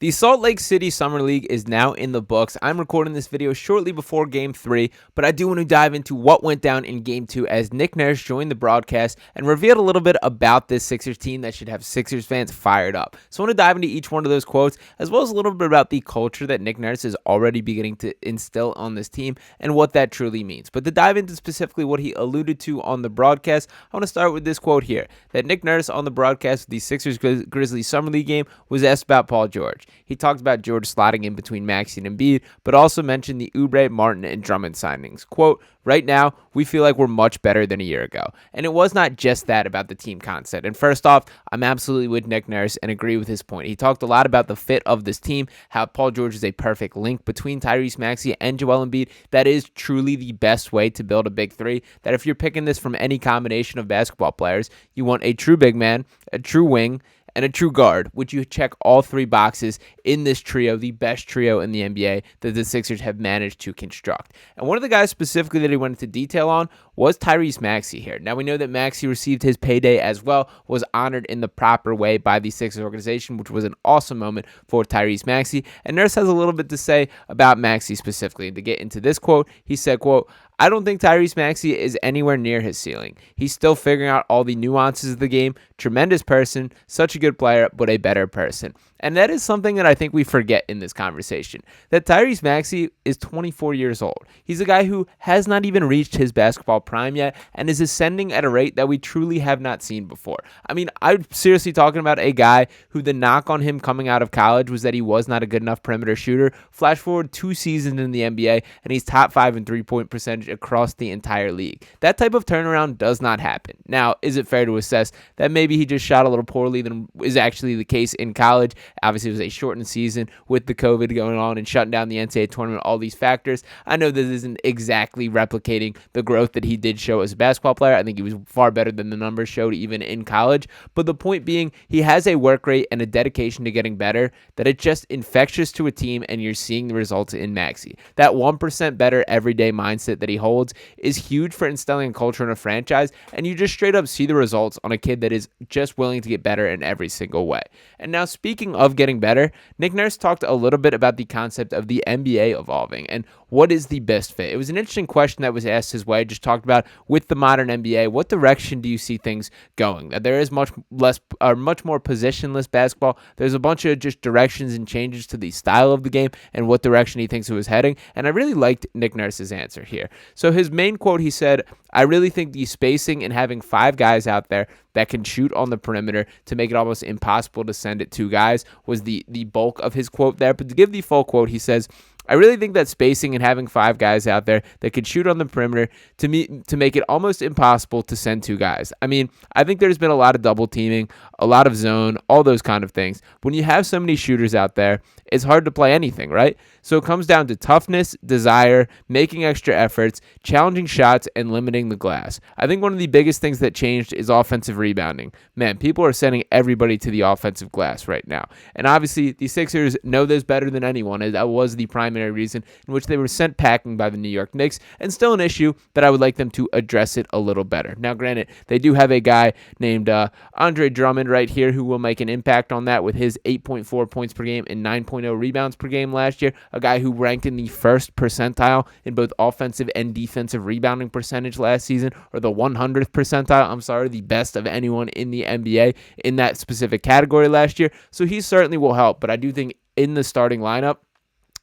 The Salt Lake City Summer League is now in the books. I'm recording this video shortly before Game 3, but I do want to dive into what went down in Game 2 as Nick Nurse joined the broadcast and revealed a little bit about this Sixers team that should have Sixers fans fired up. So I want to dive into each one of those quotes, as well as a little bit about the culture that Nick Nurse is already beginning to instill on this team and what that truly means. But to dive into specifically what he alluded to on the broadcast, I want to start with this quote here, that Nick Nurse on the broadcast of the Sixers-Grizzlies Summer League game was asked about Paul George. He talked about George slotting in between Maxey and Embiid, but also mentioned the Oubre, Martin, and Drummond signings. Quote, right now, we feel like we're much better than a year ago. And it was not just that about the team concept. And first off, I'm absolutely with Nick Nurse and agree with his point. He talked a lot about the fit of this team, how Paul George is a perfect link between Tyrese Maxey and Joel Embiid. That is truly the best way to build a big three. That if you're picking this from any combination of basketball players, you want a true big man, a true wing, and a true guard, which you check all three boxes in this trio, the best trio in the NBA that the Sixers have managed to construct. And one of the guys specifically that he went into detail on was Tyrese Maxey here. Now, we know that Maxey received his payday as well, was honored in the proper way by the Sixers organization, which was an awesome moment for Tyrese Maxey. And Nurse has a little bit to say about Maxey specifically. And to get into this quote, he said, quote, I don't think Tyrese Maxey is anywhere near his ceiling. He's still figuring out all the nuances of the game. Tremendous person, such a good player, but a better person. And that is something that I think we forget in this conversation, that Tyrese Maxey is 24 years old. He's a guy who has not even reached his basketball prime yet and is ascending at a rate that we truly have not seen before. I mean, I'm seriously talking about a guy who the knock on him coming out of college was that he was not a good enough perimeter shooter. Flash forward 2 seasons in the NBA, and he's top 5 in three-point percentage across the entire league. That type of turnaround does not happen. Now, is it fair to assess that maybe he just shot a little poorly than is actually the case in college? Obviously, it was a shortened season with the COVID going on and shutting down the NCAA tournament, all these factors. I know this isn't exactly replicating the growth that he did show as a basketball player. I think he was far better than the numbers showed even in college. But the point being, he has a work rate and a dedication to getting better that it's just infectious to a team, and you're seeing the results in Maxey. That 1% better everyday mindset that he holds is huge for instilling a culture in a franchise, and you just straight up see the results on a kid that is just willing to get better in every single way. And now, speaking of getting better, Nick Nurse talked a little bit about the concept of the NBA evolving and what is the best fit. It was an interesting question that was asked his way. Just talked about with the modern NBA, what direction do you see things going? There is much more positionless basketball. There's a bunch of just directions and changes to the style of the game and what direction he thinks it was heading. And I really liked Nick Nurse's answer here. So his main quote, he said, I really think the spacing and having 5 guys out there that can shoot on the perimeter to make it almost impossible to send it 2 guys was the bulk of his quote there. But to give the full quote, he says, I really think that spacing and having 5 guys out there that could shoot on the perimeter to make it almost impossible to send 2 guys. I mean, I think there's been a lot of double teaming, a lot of zone, all those kind of things. When you have so many shooters out there, it's hard to play anything, right? So it comes down to toughness, desire, making extra efforts, challenging shots, and limiting the glass. I think one of the biggest things that changed is offensive rebounding. Man, people are sending everybody to the offensive glass right now. And obviously, the Sixers know this better than anyone, as that was the primary reason in which they were sent packing by the New York Knicks, and still an issue that I would like them to address it a little better. Now, granted, they do have a guy named Andre Drummond right here who will make an impact on that with his 8.4 points per game and 9.0 rebounds per game last year, a guy who ranked in the first percentile in both offensive and defensive rebounding percentage last season, or the 100th percentile, the best of anyone in the NBA in that specific category last year. So he certainly will help, but I do think in the starting lineup,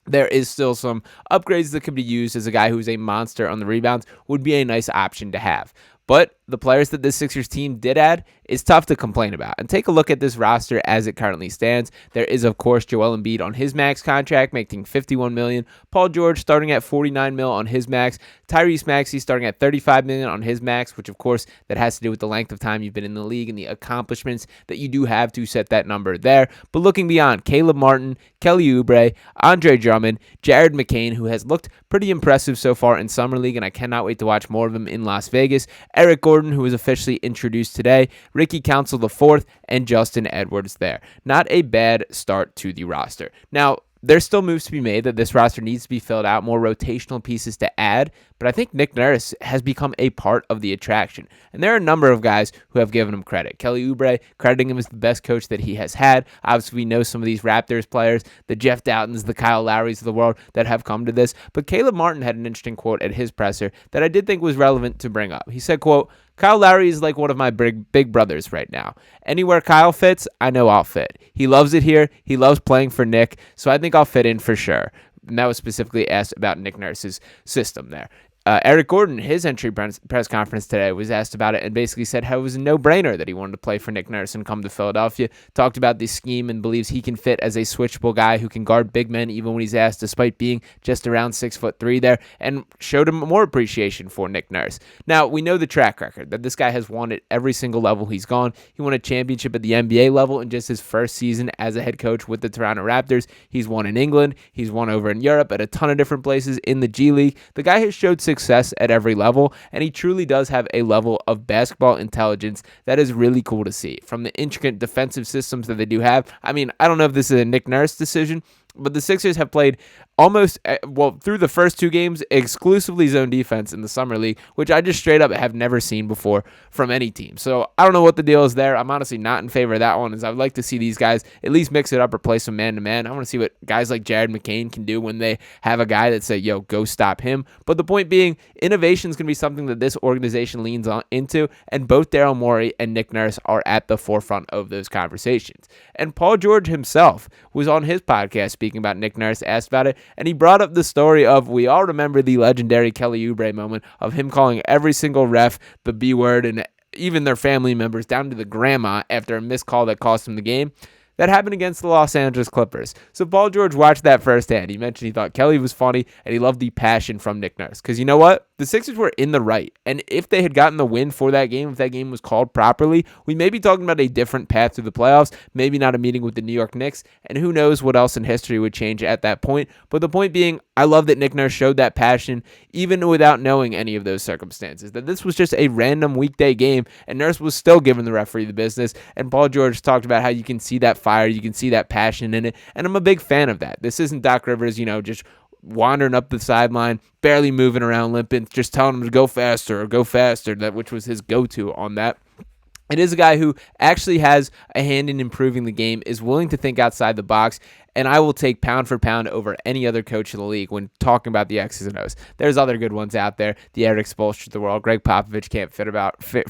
there is still some upgrades that could be used as a guy who's a monster on the rebounds would be a nice option to have. But the players that this Sixers team did add is tough to complain about. And take a look at this roster as it currently stands. There is, of course, Joel Embiid on his max contract, making $51 million. Paul George starting at $49 million on his max. Tyrese Maxey starting at $35 million on his max, which, of course, that has to do with the length of time you've been in the league and the accomplishments that you do have to set that number there. But looking beyond, Caleb Martin, Kelly Oubre, Andre Drummond, Jared McCain, who has looked pretty impressive so far in Summer League, and I cannot wait to watch more of him in Las Vegas. Eric Gordon, who was officially introduced today, Ricky Council IV, and Justin Edwards there. Not a bad start to the roster. Now, there's still moves to be made, that this roster needs to be filled out, more rotational pieces to add, but I think Nick Nurse has become a part of the attraction. And there are a number of guys who have given him credit. Kelly Oubre crediting him as the best coach that he has had. Obviously, we know some of these Raptors players, the Jeff Doughtons, the Kyle Lowrys of the world that have come to this. But Caleb Martin had an interesting quote at his presser that I did think was relevant to bring up. He said, quote, "Kyle Lowry is like one of my big brothers right now. Anywhere Kyle fits, I know I'll fit. He loves it here. He loves playing for Nick, so I think I'll fit in for sure." And that was specifically asked about Nick Nurse's system there. Eric Gordon, his entry press conference today, was asked about it and basically said how it was a no-brainer that he wanted to play for Nick Nurse and come to Philadelphia. Talked about the scheme and believes he can fit as a switchable guy who can guard big men even when he's asked, despite being just around 6'3" there, and showed him more appreciation for Nick Nurse. Now, we know the track record, that this guy has won at every single level he's gone. He won a championship at the NBA level in just his first season as a head coach with the Toronto Raptors. He's won in England. He's won over in Europe at a ton of different places in the G League. The guy has showed success at every level, and he truly does have a level of basketball intelligence that is really cool to see. From the intricate defensive systems that they do have, I mean, I don't know if this is a Nick Nurse decision, but the Sixers have played almost, through the first two games, exclusively zone defense in the Summer League, which I just straight up have never seen before from any team. So I don't know what the deal is there. I'm honestly not in favor of that one, as I would like to see these guys at least mix it up or play some man-to-man. I want to see what guys like Jared McCain can do when they have a guy that say, yo, go stop him. But the point being, innovation is going to be something that this organization leans into, and both Daryl Morey and Nick Nurse are at the forefront of those conversations. And Paul George himself was on his podcast speaking about Nick Nurse, asked about it, and he brought up the story of, we all remember the legendary Kelly Oubre moment of him calling every single ref the B word, and even their family members down to the grandma after a missed call that cost him the game. That happened against the Los Angeles Clippers. So Paul George watched that firsthand. He mentioned he thought Kelly was funny, and he loved the passion from Nick Nurse. Because you know what? The Sixers were in the right. And if they had gotten the win for that game, if that game was called properly, we may be talking about a different path to the playoffs, maybe not a meeting with the New York Knicks, and who knows what else in history would change at that point. But the point being, I love that Nick Nurse showed that passion, even without knowing any of those circumstances, that this was just a random weekday game, and Nurse was still giving the referee the business. And Paul George talked about how you can see that fire, you can see that passion in it, and I'm a big fan of that. This isn't Doc Rivers, just wandering up the sideline, barely moving around, limping, just telling him to go faster, which was his go-to on that. It is a guy who actually has a hand in improving the game, is willing to think outside the box, and I will take pound for pound over any other coach in the league when talking about the X's and O's. There's other good ones out there. The Eric Spoelstra of the world, Greg Popovich can't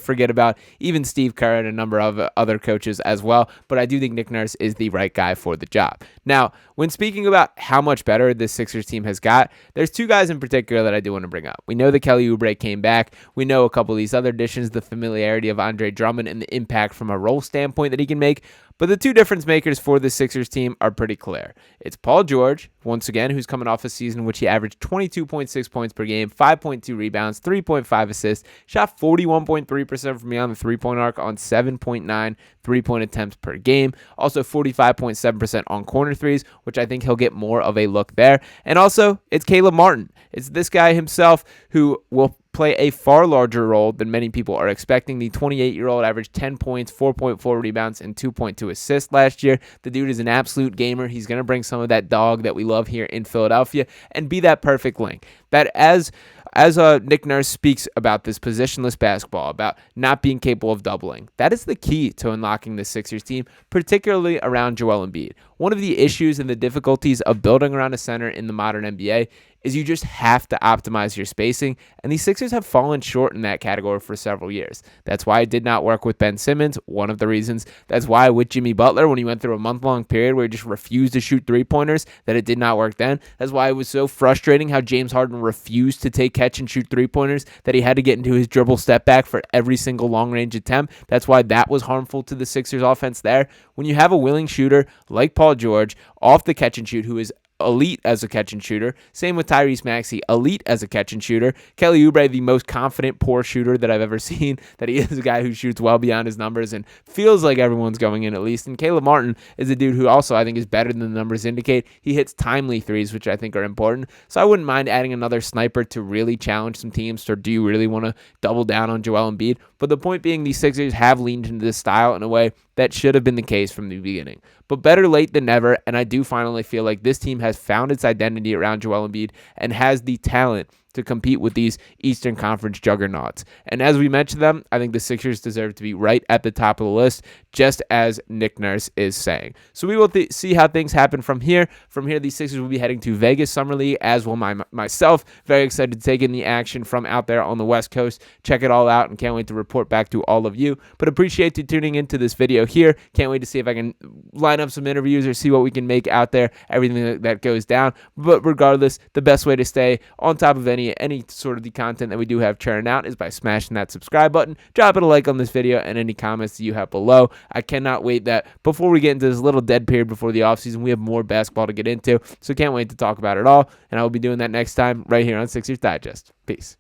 forget about, even Steve Kerr and a number of other coaches as well. But I do think Nick Nurse is the right guy for the job. Now, when speaking about how much better this Sixers team has got, there's two guys in particular that I do want to bring up. We know that Kelly Oubre came back. We know a couple of these other additions, the familiarity of Andre Drummond and the impact from a role standpoint that he can make. But the two difference makers for the Sixers team are pretty clear. It's Paul George, once again, who's coming off a season in which he averaged 22.6 points per game, 5.2 rebounds, 3.5 assists, shot 41.3% from beyond the three-point arc on 7.9 three-point attempts per game. Also 45.7% on corner threes, which I think he'll get more of a look there. And also, it's Caleb Martin. It's this guy himself who will play a far larger role than many people are expecting. The 28-year-old averaged 10 points, 4.4 rebounds, and 2.2 assists last year. The dude is an absolute gamer. He's going to bring some of that dog that we love here in Philadelphia and be that perfect link. That as Nick Nurse speaks about this positionless basketball, about not being capable of doubling, that is the key to unlocking the Sixers team, particularly around Joel Embiid. One of the issues and the difficulties of building around a center in the modern NBA is you just have to optimize your spacing, and the Sixers have fallen short in that category for several years. That's why it did not work with Ben Simmons, one of the reasons. That's why with Jimmy Butler, when he went through a month-long period where he just refused to shoot three-pointers, that it did not work then. That's why it was so frustrating how James Harden refused to take catch-and-shoot three-pointers, that he had to get into his dribble step back for every single long-range attempt. That's why that was harmful to the Sixers offense there. When you have a willing shooter like Paul George off the catch-and-shoot who is elite as a catch and shooter. Same with Tyrese Maxey, elite as a catch and shooter. Kelly Oubre, the most confident poor shooter that I've ever seen, that he is a guy who shoots well beyond his numbers and feels like everyone's going in at least. And Caleb Martin is a dude who also I think is better than the numbers indicate. He hits timely threes, which I think are important. So I wouldn't mind adding another sniper to really challenge some teams. Or do you really want to double down on Joel Embiid? But the point being, the Sixers have leaned into this style in a way that should have been the case from the beginning. But better late than never, and I do finally feel like this team has found its identity around Joel Embiid and has the talent to compete with these Eastern Conference juggernauts. And as we mentioned them, I think the Sixers deserve to be right at the top of the list, just as Nick Nurse is saying. So we will see how things happen from here. From here, the Sixers will be heading to Vegas Summer League, as will myself. Very excited to take in the action from out there on the West Coast. Check it all out and can't wait to report back to all of you. But appreciate you tuning into this video here. Can't wait to see if I can line up some interviews or see what we can make out there, everything that goes down. But regardless, the best way to stay on top of any sort of the content that we do have churning out is by smashing that subscribe button, dropping a like on this video, and any comments that you have below. I cannot wait that before we get into this little dead period before the offseason, we have more basketball to get into, so can't wait to talk about it all, and I will be doing that next time right here on Sixers Digest. Peace.